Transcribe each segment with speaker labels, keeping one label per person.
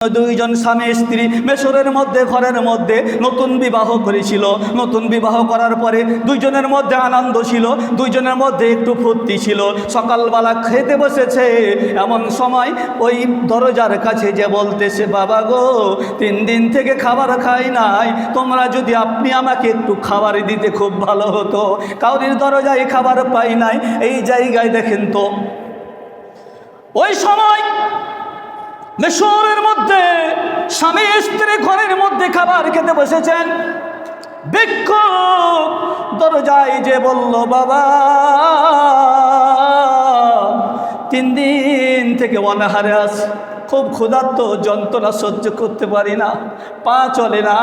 Speaker 1: দুইজন স্বামী স্ত্রী মিশরের মধ্যে ঘরের মধ্যে নতুন বিবাহ করেছিল। নতুন বিবাহ করার পরে দুইজনের মধ্যে আনন্দ ছিল, দুইজনের মধ্যে একটু ফুর্তি ছিল। সকালবেলা খেতে বসেছে, এমন সময় ওই দরজার কাছে যে বলতেছে, বাবা গো 3 দিন থেকে খাবার খাই নাই, তোমরা যদি আপনি আমাকে একটু খাবার দিতে খুব ভালো হতো। কাউরির দরজায় খাবার পাই নাই। এই জায়গায় দেখেন তো, ওই সময় মিশরের মধ্যে স্বামী স্ত্রী ঘরের মধ্যে খাবার খেতে বসেছেন। ভিক্ষুক দরজায় যে বলল, বাবা 3 দিন থেকে অনাহারে আছি, খুব ক্ষুধার্ত, যন্ত্রণা সহ্য করতে পারি না, পা চলে না।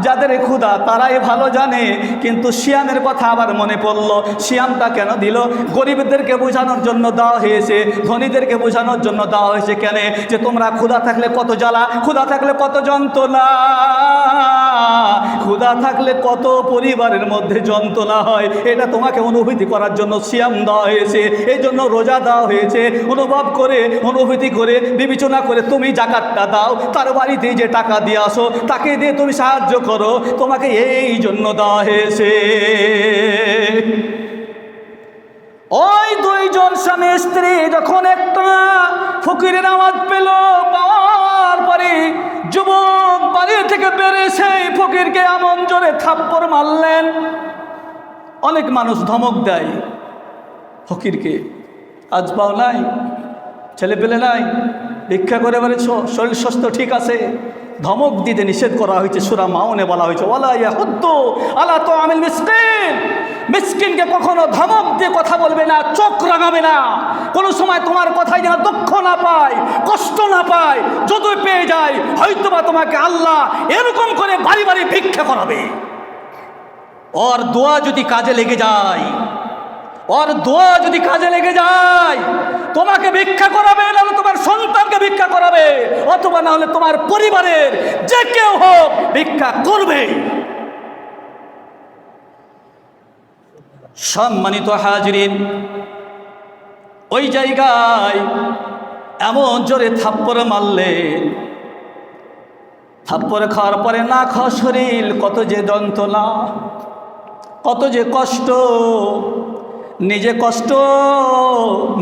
Speaker 1: যাদের ক্ষুধা তারাই ভালো জানে। কিন্তু সিয়ামের কথা আবার মনে পড়ল। সিয়ামটা কেন দিল? গরিবদেরকে বোঝানোর জন্য দেওয়া হয়েছে, ধনীদেরকে বোঝানোর জন্য দেওয়া হয়েছে। কেন? যে তোমরা ক্ষুধা থাকলে কত জ্বালা, ক্ষুধা থাকলে কত যন্ত্রণা, ক্ষুধা থাকলে কত পরিবারের মধ্যে যন্ত্রণা হয়, এটা তোমাকে অনুভূতি করার জন্য সিয়াম দেওয়া হয়েছে। এই জন্য রোজা দেওয়া হয়েছে। অনুভব করে, অনুভূতি করে, বিবেচনা করে তুমি জাকাতটা দাও। তার বাড়িতে যে টাকা দিয়ে আসো, তাকে দিয়ে তুমি সাহায্য করো, তোমাকে এই জন্য দেওয়া হয়েছে। ওই দুইজন স্বামী স্ত্রী যখন একটা ফকিরের আওয়াজ পেল, পাওয়ার পরে যুবক বাড়ি থেকে বেড়ে সেই ফকিরকে এমন জোরে থাপ্পড় মারলেন। অনেক মানুষ ধমক দেয় ফকিরকে, আজ পাও নাই, ছেলে পেলে নাই, ভিক্ষা করে বেড়েছ, শরীর স্বাস্থ্য ঠিক আছে। ধমক দিতে নিষেধ করা হয়েছে। সূরা মাউনে বলা হয়েছে, ওয়ালা ইয়াহুদ্দু আলা তুআমিল মিসকিন। মিসকিনকে কখনো ধমক দিয়ে কথা বলবে না, চোখ রাঙাবে না। কোনো সময় তোমার কথায় যেন দুঃখ না পায়, কষ্ট না পায়। যদি পেয়ে যায়, হয়তোবা তোমাকে আল্লাহ এরকম করে বাড়ি বাড়ি ভিক্ষা করাবে। ওর দোয়া যদি কাজে লেগে যায়, ওর দোয়া যদি কাজে লেগে যায়, তোমাকে ভিক্ষা করাবে, নাহলে তোমার সন্তানকে ভিক্ষা করাবে, অথবা না হলে তোমার পরিবারের যে কেউ হোক ভিক্ষা করবে। সম্মানিত হাজিরিন, ওই জায়গায় এমন জোরে থাপ্পড় মারলেন, থাপ্পড় খাওয়ার পরে না খাওয়া শরীর কত যে যন্ত্রণা, কত যে কষ্ট। নিজে কষ্ট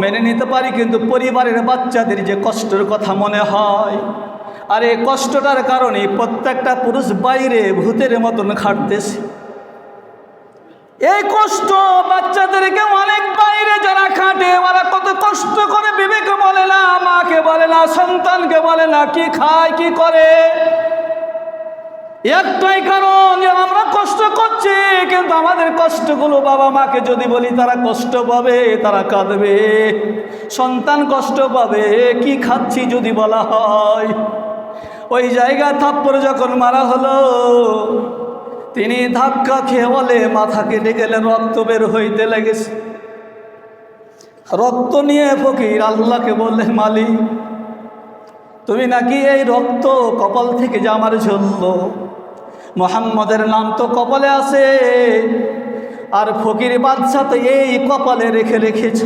Speaker 1: মেনে নিতে পারি, কিন্তু পরিবারের বাচ্চাদের যে কষ্টের কথা মনে হয়। আর এই কষ্টটার কারণে প্রত্যেকটা পুরুষ বাইরে ভূতের মতন খাটতেছে। এই কষ্ট বাচ্চাদেরকে অনেক বাইরে যারা খাটে, ওরা কত কষ্ট করে, বিবেকে বলে না, মাকে বলে না, সন্তানকে বলে না, কি খায় কি করে। একটাই কারণ যে আমরা কষ্ট করছি, কিন্তু আমাদের কষ্টগুলো বাবা মাকে যদি বলি তারা কষ্ট পাবে, তারা কাঁদবে। সন্তান কষ্ট পাবে, কি খাচ্ছি যদি বলা হয়। ওই জায়গা থাপ্পড় যখন মারা হলো, তিনি ধাক্কা খেয়ে বলে মাথা কেটে গেলেন, রক্ত বের হইতে লেগেছে। রক্ত নিয়ে ফকির আল্লাহকে বললেন, মালিক তুমি নাকি এই রক্ত কপাল থেকে যে আমার ঝরলো, মুহাম্মদের নাম তো কপালে আছে, আর ফকির বাদশা তো এই কপালে রেখে রেখেছ।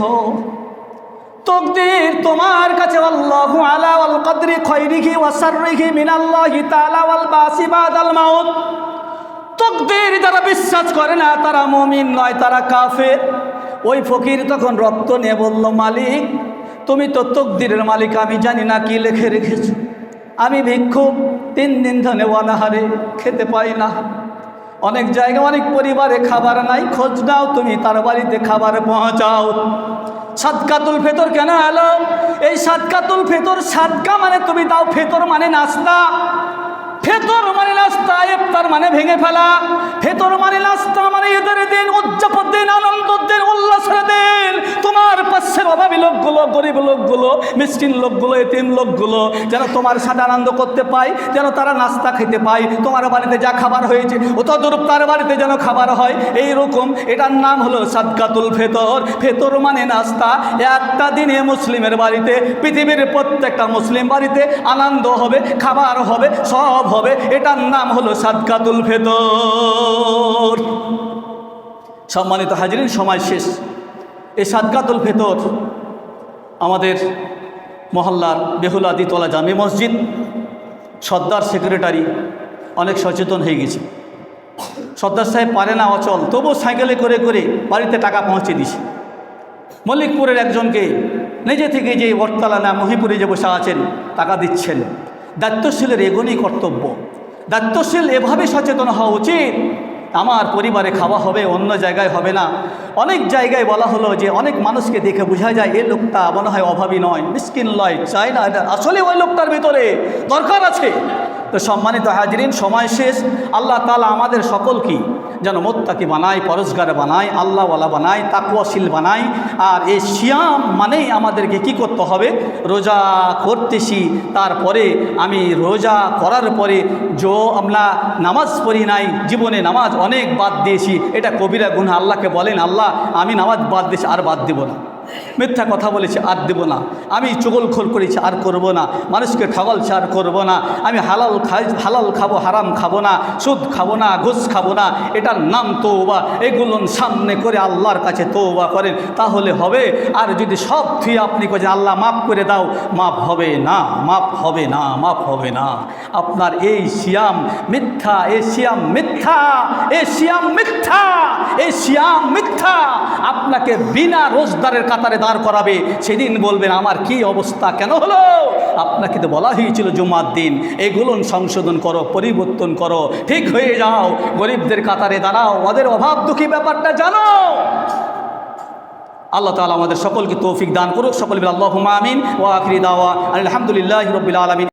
Speaker 1: তকদির তোমার কাছে, আল্লাহু আলা ওয়াল কদরি খায়রিহি ওয়া শাররিহি মিনাল্লাহি তাআলা ওয়াল বাসি বাদাল মাউত। তকদির যারা বিশ্বাস করে না তারা মুমিন নয়, তারা কাফের। ওই ফকির তখন রক্ত নিয়ে বলল, মালিক তুমি তো তকদিরের মালিক, আমি জানি না কি লিখে রেখেছ। আমি ভিক্ষুক, 3 দিন ধরে অনাহারে, খেতে পাই না। অনেক জায়গায় অনেক পরিবারে খাবার নাই, খোঁজ নাও, তুমি তার বাড়িতে খাবার পৌঁছাও। সাদকাতুল ফিতর কেন এলো? এই সাদকাতুল ফিতর, সাদকা মানে তুমি দাও, ফিতর মানে নাস্তা। ফিতর মানে নাস্তা, ইফতার মানে ভেঙে ফেলা। ফিতর মানে নাস্তা, মানে ঈদের দিন, উদযাপন দিন, আনন্দের দিন, উল্লাসের দিন। তোমার পাশের অভাবী লোকগুলো, গরিব লোকগুলো, মিসকিন লোকগুলো, এতিম লোকগুলো যেন তোমার সাথে আনন্দ করতে পায়, যেন তারা নাস্তা খেতে পায়। তোমার বাড়িতে যা খাবার হয়েছে অতদূরূপ তার বাড়িতে যেন খাবার হয়, এইরকম। এটার নাম হলো সাদকাতুল ফিতর। ফিতর মানে নাস্তা। একটা দিনে মুসলিমের বাড়িতে, পৃথিবীর প্রত্যেকটা মুসলিম বাড়িতে আনন্দ হবে, খাবার হবে, সব হবে। এটার নাম হলো সাদকাতুল ফিতর। সম্মানিত হাজিরিন, সময় শেষ। এই সাদকাতুল ফিতর আমাদের মহল্লার বেহুলা দ্বিতলা জামে মসজিদ, সর্দার সেক্রেটারি অনেক সচেতন হয়ে গেছে। সর্দার সাহেব পারে না অচল, তবুও সাইকেলে করে করে বাড়িতে টাকা পৌঁছে দিছে। মল্লিকপুরের একজনকে নিজে থেকে যে বটতলা না মহিপুরে যে বসে আছেন টাকা দিচ্ছেন। দায়িত্বশীলের এগোনি কর্তব্য। দায়িত্বশীল এভাবে সচেতন হওয়া উচিত, আমার পরিবারে খাওয়া হবে, অন্য জায়গায় হবে না। অনেক জায়গায় বলা হলো যে অনেক মানুষকে দেখে বোঝা যায় এই লোকটা মনে হয় অভাবী নয়, মিসকিন নয়, চায় না, আসলে ওই লোকটার ভিতরে দরকার আছে। তো সম্মানিত হাজরিন, সময় শেষ। আল্লাহ তাআলা আমাদের সকলকে যেন মুত্তাকি বানায়, পরহেজগার বানায়, আল্লাহওয়ালা বানায়, তাকওয়াশীল বানায়। আর এই সিয়াম মানেই আমাদেরকে কি করতে হবে? রোজা করতেছি, তারপরে আমি রোজা করার পরে আমরা নামাজ পড়ি নাই, জীবনে নামাজ অনেক বাদ দিয়েছি, এটা কবিরা গুনাহ। আল্লাহকে বলেন, আল্লাহ আমি নামাজ বাদ দিয়েছি, আর বাদ দেব না। মিথ্যা কথা বলেছি, আর দেব না। আমি চুগলখোর করেছি, আর করব না। মানুষকে ঠগালছি, আর করব না। আমি হালাল খাবো, হারাম খাবো না, সুদ খাবো না, ঘুষ খাবো না। এটার নাম তওবা। এগুলো সামনে করে আল্লাহর কাছে তওবা করেন, তাহলে হবে। আর যদি সব থুয়ে আপনি করেন আল্লাহ মাফ করে দাও, মাফ হবে না, মাফ হবে না, মাফ হবে না। আপনার এই সিয়াম মিথ্যা, এই সিয়াম মিথ্যা, এই সিয়াম মিথ্যা, এই সিয়াম মিথ্যা। আপনাকে বিনা রোজদারের কাতারে দাঁড় করাবে। সেদিন বলবেন আমার কি অবস্থা কেন হলো? আপনাকে তো বলা হয়েছিল জুমার দিন এগুলো সংশোধন করো, পরিবর্তন করো, ঠিক হয়ে যাও, গরিবদের কাতারে দাঁড়াও, ওদের অভাব দুঃখী ব্যাপারটা জানো। আল্লাহ তাআলা আমাদের সকলকে তৌফিক দান করুক। সকল বলি আল্লাহুম্মা আমিন। ওয়া আখিরি দাওয়া আলহামদুলিল্লাহি রাব্বিল আলামিন।